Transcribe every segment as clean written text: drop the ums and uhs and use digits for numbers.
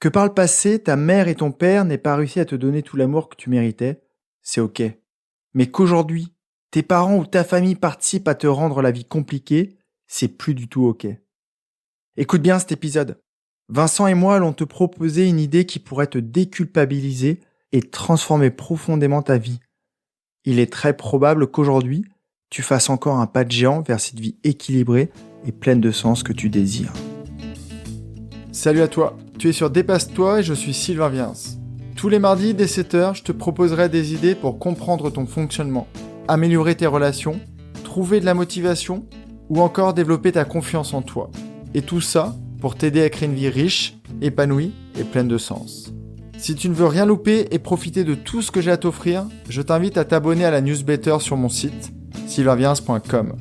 Que par le passé, ta mère et ton père n'aient pas réussi à te donner tout l'amour que tu méritais, c'est ok. Mais qu'aujourd'hui, tes parents ou ta famille participent à te rendre la vie compliquée, c'est plus du tout ok. Écoute bien cet épisode. Vincent et moi allons te proposer une idée qui pourrait te déculpabiliser et transformer profondément ta vie. Il est très probable qu'aujourd'hui, tu fasses encore un pas de géant vers cette vie équilibrée et pleine de sens que tu désires. Salut à toi, tu es sur Dépasse-toi et je suis Sylvain Viens. Tous les mardis dès 7h, je te proposerai des idées pour comprendre ton fonctionnement, améliorer tes relations, trouver de la motivation ou encore développer ta confiance en toi. Et tout ça pour t'aider à créer une vie riche, épanouie et pleine de sens. Si tu ne veux rien louper et profiter de tout ce que j'ai à t'offrir, je t'invite à t'abonner à la newsletter sur mon site, sylvainviens.com.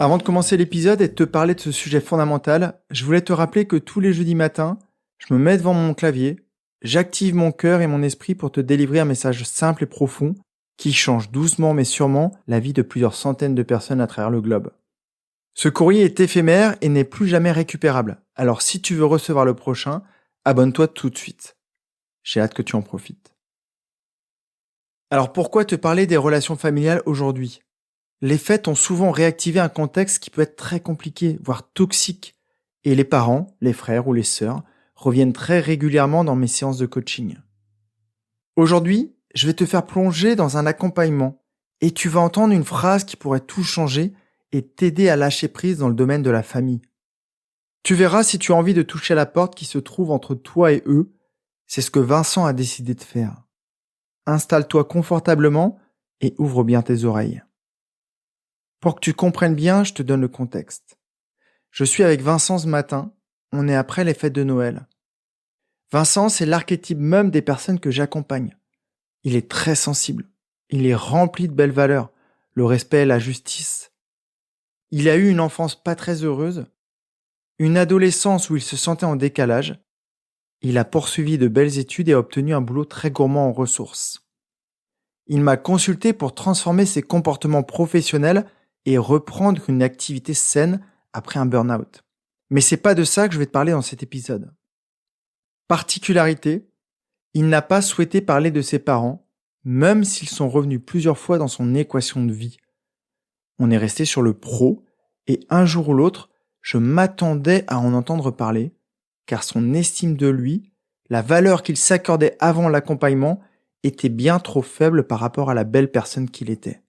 Avant de commencer l'épisode et de te parler de ce sujet fondamental, je voulais te rappeler que tous les jeudis matins, je me mets devant mon clavier, j'active mon cœur et mon esprit pour te délivrer un message simple et profond qui change doucement mais sûrement la vie de plusieurs centaines de personnes à travers le globe. Ce courrier est éphémère et n'est plus jamais récupérable. Alors si tu veux recevoir le prochain, abonne-toi tout de suite. J'ai hâte que tu en profites. Alors pourquoi te parler des relations familiales aujourd'hui ? Les fêtes ont souvent réactivé un contexte qui peut être très compliqué, voire toxique. Et les parents, les frères ou les sœurs reviennent très régulièrement dans mes séances de coaching. Aujourd'hui, je vais te faire plonger dans un accompagnement et tu vas entendre une phrase qui pourrait tout changer et t'aider à lâcher prise dans le domaine de la famille. Tu verras si tu as envie de toucher à la porte qui se trouve entre toi et eux, c'est ce que Vincent a décidé de faire. Installe-toi confortablement et ouvre bien tes oreilles. Pour que tu comprennes bien, je te donne le contexte. Je suis avec Vincent ce matin, on est après les fêtes de Noël. Vincent, c'est l'archétype même des personnes que j'accompagne. Il est très sensible, il est rempli de belles valeurs, le respect, la justice. Il a eu une enfance pas très heureuse, une adolescence où il se sentait en décalage. Il a poursuivi de belles études et a obtenu un boulot très gourmand en ressources. Il m'a consulté pour transformer ses comportements professionnels et reprendre une activité saine après un burn-out. Mais c'est pas de ça que je vais te parler dans cet épisode. Particularité, il n'a pas souhaité parler de ses parents, même s'ils sont revenus plusieurs fois dans son équation de vie. On est resté sur le pro, et un jour ou l'autre, je m'attendais à en entendre parler, car son estime de lui, la valeur qu'il s'accordait avant l'accompagnement, était bien trop faible par rapport à la belle personne qu'il était.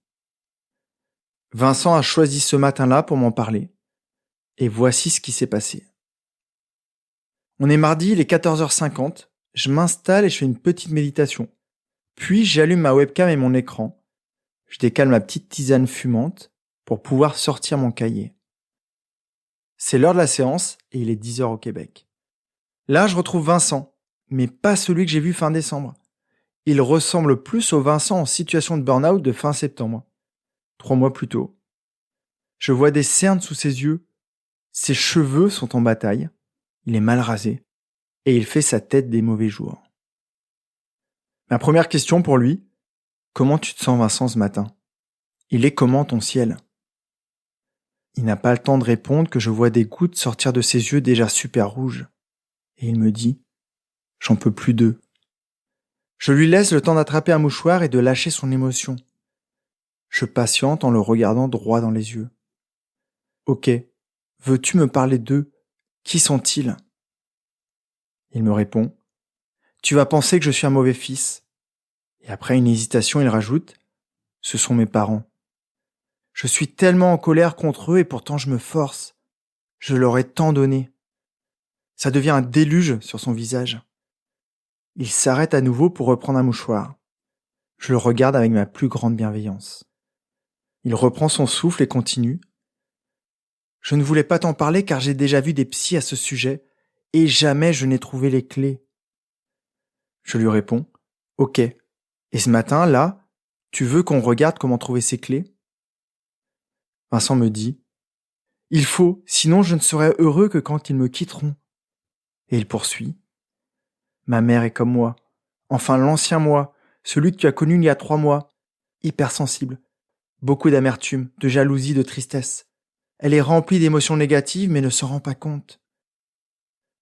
Vincent a choisi ce matin-là pour m'en parler, et voici ce qui s'est passé. On est mardi, il est 14h50, je m'installe et je fais une petite méditation. Puis j'allume ma webcam et mon écran. Je décale ma petite tisane fumante pour pouvoir sortir mon cahier. C'est l'heure de la séance et il est 10h au Québec. Là, je retrouve Vincent, mais pas celui que j'ai vu fin décembre. Il ressemble plus au Vincent en situation de burn-out de fin septembre, 3 mois plus tôt. Je vois des cernes sous ses yeux, ses cheveux sont en bataille, il est mal rasé et il fait sa tête des mauvais jours. Ma première question pour lui, comment tu te sens Vincent ce matin ? Il est comment ton ciel ? Il n'a pas le temps de répondre que je vois des gouttes sortir de ses yeux déjà super rouges. Et il me dit, j'en peux plus d'eux. Je lui laisse le temps d'attraper un mouchoir et de lâcher son émotion. Je patiente en le regardant droit dans les yeux. Ok, veux-tu me parler d'eux ? Qui sont-ils ? Il me répond, tu vas penser que je suis un mauvais fils. Et après une hésitation, il rajoute, ce sont mes parents. Je suis tellement en colère contre eux et pourtant je me force. Je leur ai tant donné. Ça devient un déluge sur son visage. Il s'arrête à nouveau pour reprendre un mouchoir. Je le regarde avec ma plus grande bienveillance. Il reprend son souffle et continue. Je ne voulais pas t'en parler car j'ai déjà vu des psys à ce sujet et jamais je n'ai trouvé les clés. Je lui réponds, ok. Et ce matin, là, tu veux qu'on regarde comment trouver ces clés ? Vincent me dit, il faut, sinon je ne serai heureux que quand ils me quitteront. Et il poursuit, ma mère est comme moi, enfin l'ancien moi, celui que tu as connu il y a 3 mois, hypersensible, beaucoup d'amertume, de jalousie, de tristesse. Elle est remplie d'émotions négatives mais ne s'en rend pas compte.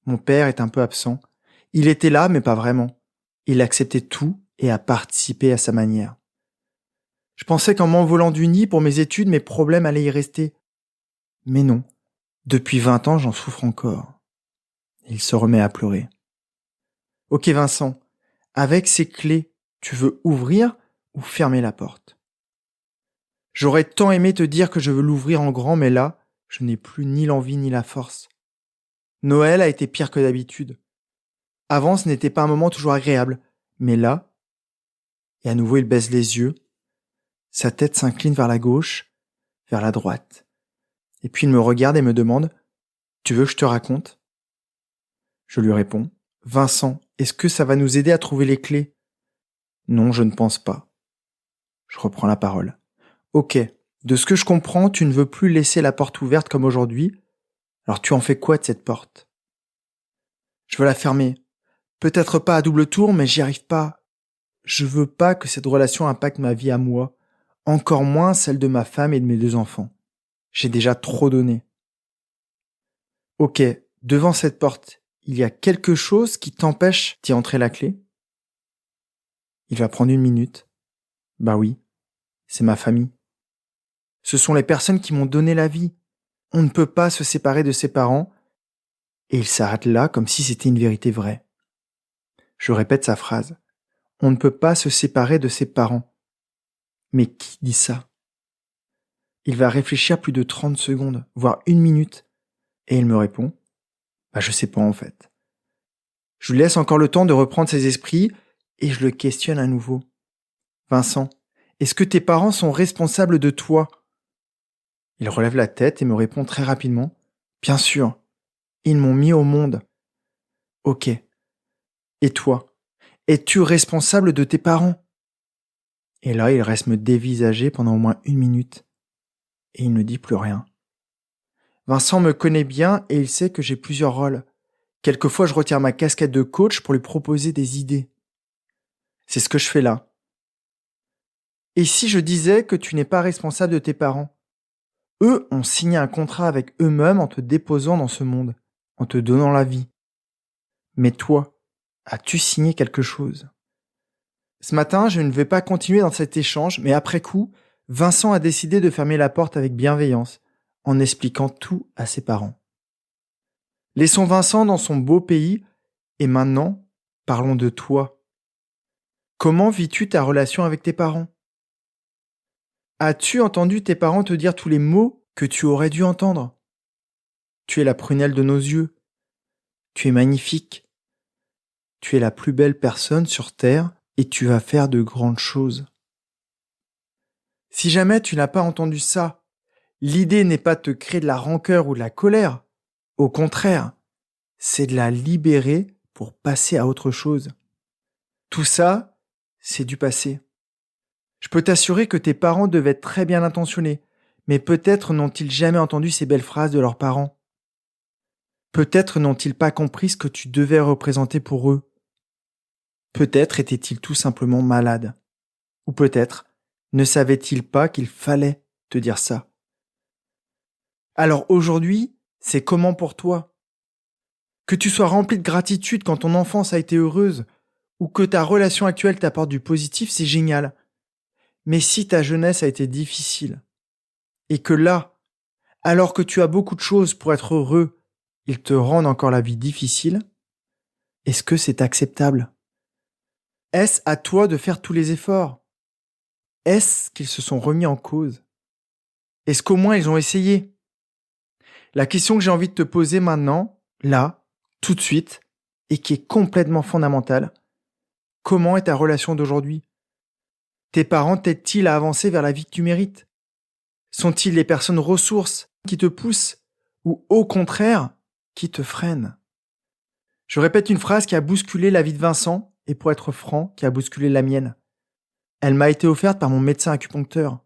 Mon père est un peu absent. Il était là, mais pas vraiment. Il acceptait tout et a participé à sa manière. Je pensais qu'en m'envolant du nid pour mes études, mes problèmes allaient y rester. Mais non. Depuis 20 ans, j'en souffre encore. Il se remet à pleurer. Ok Vincent, avec ces clés, tu veux ouvrir ou fermer la porte? J'aurais tant aimé te dire que je veux l'ouvrir en grand, mais là, je n'ai plus ni l'envie ni la force. Noël a été pire que d'habitude. Avant, ce n'était pas un moment toujours agréable, mais là, et à nouveau il baisse les yeux, sa tête s'incline vers la gauche, vers la droite. Et puis il me regarde et me demande « Tu veux que je te raconte ?» Je lui réponds « Vincent, est-ce que ça va nous aider à trouver les clés ?» Non, je ne pense pas. Je reprends la parole. Ok, de ce que je comprends, tu ne veux plus laisser la porte ouverte comme aujourd'hui. Alors tu en fais quoi de cette porte? Je veux la fermer. Peut-être pas à double tour, mais j'y arrive pas. Je veux pas que cette relation impacte ma vie à moi, encore moins celle de ma femme et de mes 2 enfants. J'ai déjà trop donné. Ok, devant cette porte, il y a quelque chose qui t'empêche d'y entrer la clé? Il va prendre 1 minute. Bah oui, c'est ma famille. Ce sont les personnes qui m'ont donné la vie. On ne peut pas se séparer de ses parents. Et il s'arrête là comme si c'était une vérité vraie. Je répète sa phrase. On ne peut pas se séparer de ses parents. Mais qui dit ça? Il va réfléchir plus de 30 secondes, voire 1 minute. Et il me répond. Bah je sais pas en fait. Je lui laisse encore le temps de reprendre ses esprits et je le questionne à nouveau. Vincent, est-ce que tes parents sont responsables de toi? Il relève la tête et me répond très rapidement. Bien sûr, ils m'ont mis au monde. Ok. Et toi? Es-tu responsable de tes parents? Et là, il reste me dévisager pendant au moins 1 minute. Et il ne dit plus rien. Vincent me connaît bien et il sait que j'ai plusieurs rôles. Quelquefois, je retire ma casquette de coach pour lui proposer des idées. C'est ce que je fais là. Et si je disais que tu n'es pas responsable de tes parents? Eux ont signé un contrat avec eux-mêmes en te déposant dans ce monde, en te donnant la vie. Mais toi, as-tu signé quelque chose? Ce matin, je ne vais pas continuer dans cet échange, mais après coup, Vincent a décidé de fermer la porte avec bienveillance, en expliquant tout à ses parents. Laissons Vincent dans son beau pays, et maintenant, parlons de toi. Comment vis-tu ta relation avec tes parents? As-tu entendu tes parents te dire tous les mots que tu aurais dû entendre? Tu es la prunelle de nos yeux. Tu es magnifique. Tu es la plus belle personne sur Terre et tu vas faire de grandes choses. Si jamais tu n'as pas entendu ça, l'idée n'est pas de te créer de la rancœur ou de la colère. Au contraire, c'est de la libérer pour passer à autre chose. Tout ça, c'est du passé. Je peux t'assurer que tes parents devaient être très bien intentionnés, mais peut-être n'ont-ils jamais entendu ces belles phrases de leurs parents. Peut-être n'ont-ils pas compris ce que tu devais représenter pour eux. Peut-être étaient-ils tout simplement malades. Ou peut-être ne savaient-ils pas qu'il fallait te dire ça. Alors aujourd'hui, c'est comment pour toi? Que tu sois rempli de gratitude quand ton enfance a été heureuse, ou que ta relation actuelle t'apporte du positif, c'est génial. Mais si ta jeunesse a été difficile, et que là, alors que tu as beaucoup de choses pour être heureux, ils te rendent encore la vie difficile, est-ce que c'est acceptable? Est-ce à toi de faire tous les efforts? Est-ce qu'ils se sont remis en cause? Est-ce qu'au moins ils ont essayé? La question que j'ai envie de te poser maintenant, là, tout de suite, et qui est complètement fondamentale, comment est ta relation d'aujourd'hui? Tes parents t'aident-ils à avancer vers la vie que tu mérites? Sont-ils les personnes ressources qui te poussent ou au contraire qui te freinent? Je répète une phrase qui a bousculé la vie de Vincent et pour être franc, qui a bousculé la mienne. Elle m'a été offerte par mon médecin acupuncteur.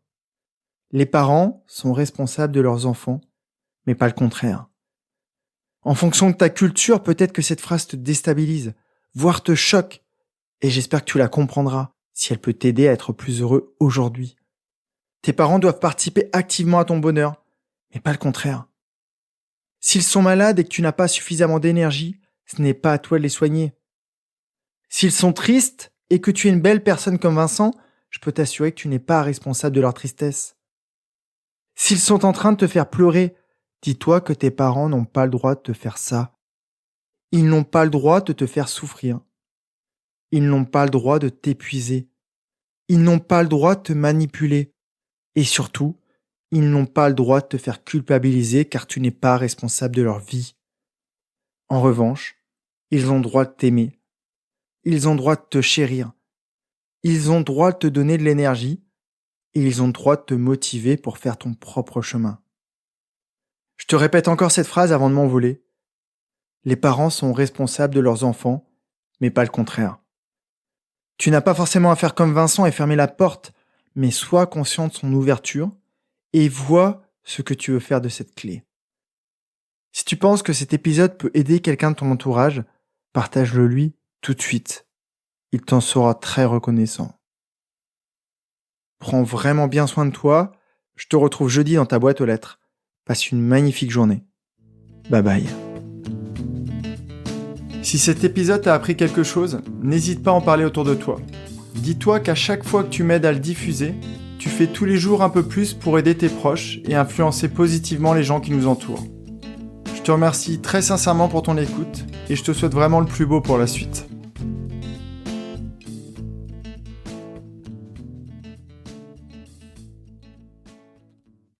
Les parents sont responsables de leurs enfants, mais pas le contraire. En fonction de ta culture, peut-être que cette phrase te déstabilise, voire te choque, et j'espère que tu la comprendras si elle peut t'aider à être plus heureux aujourd'hui. Tes parents doivent participer activement à ton bonheur, mais pas le contraire. S'ils sont malades et que tu n'as pas suffisamment d'énergie, Ce n'est pas à toi de les soigner. S'ils sont tristes et que tu es une belle personne comme Vincent, je peux t'assurer que tu n'es pas responsable de leur tristesse. S'ils sont en train de te faire pleurer, dis-toi que tes parents n'ont pas le droit de te faire ça. Ils n'ont pas le droit de te faire souffrir. Ils n'ont pas le droit de t'épuiser. Ils n'ont pas le droit de te manipuler. Et surtout, ils n'ont pas le droit de te faire culpabiliser car tu n'es pas responsable de leur vie. En revanche, ils ont le droit de t'aimer. Ils ont le droit de te chérir. Ils ont le droit de te donner de l'énergie et ils ont le droit de te motiver pour faire ton propre chemin. Je te répète encore cette phrase avant de m'envoler. Les parents sont responsables de leurs enfants, mais pas le contraire. Tu n'as pas forcément à faire comme Vincent et fermer la porte, mais sois conscient de son ouverture et vois ce que tu veux faire de cette clé. Si tu penses que cet épisode peut aider quelqu'un de ton entourage, partage-le lui tout de suite. Il t'en sera très reconnaissant. Prends vraiment bien soin de toi. Je te retrouve jeudi dans ta boîte aux lettres. Passe une magnifique journée. Bye bye. Si cet épisode t'a appris quelque chose, n'hésite pas à en parler autour de toi. Dis-toi qu'à chaque fois que tu m'aides à le diffuser, tu fais tous les jours un peu plus pour aider tes proches et influencer positivement les gens qui nous entourent. Je te remercie très sincèrement pour ton écoute et je te souhaite vraiment le plus beau pour la suite.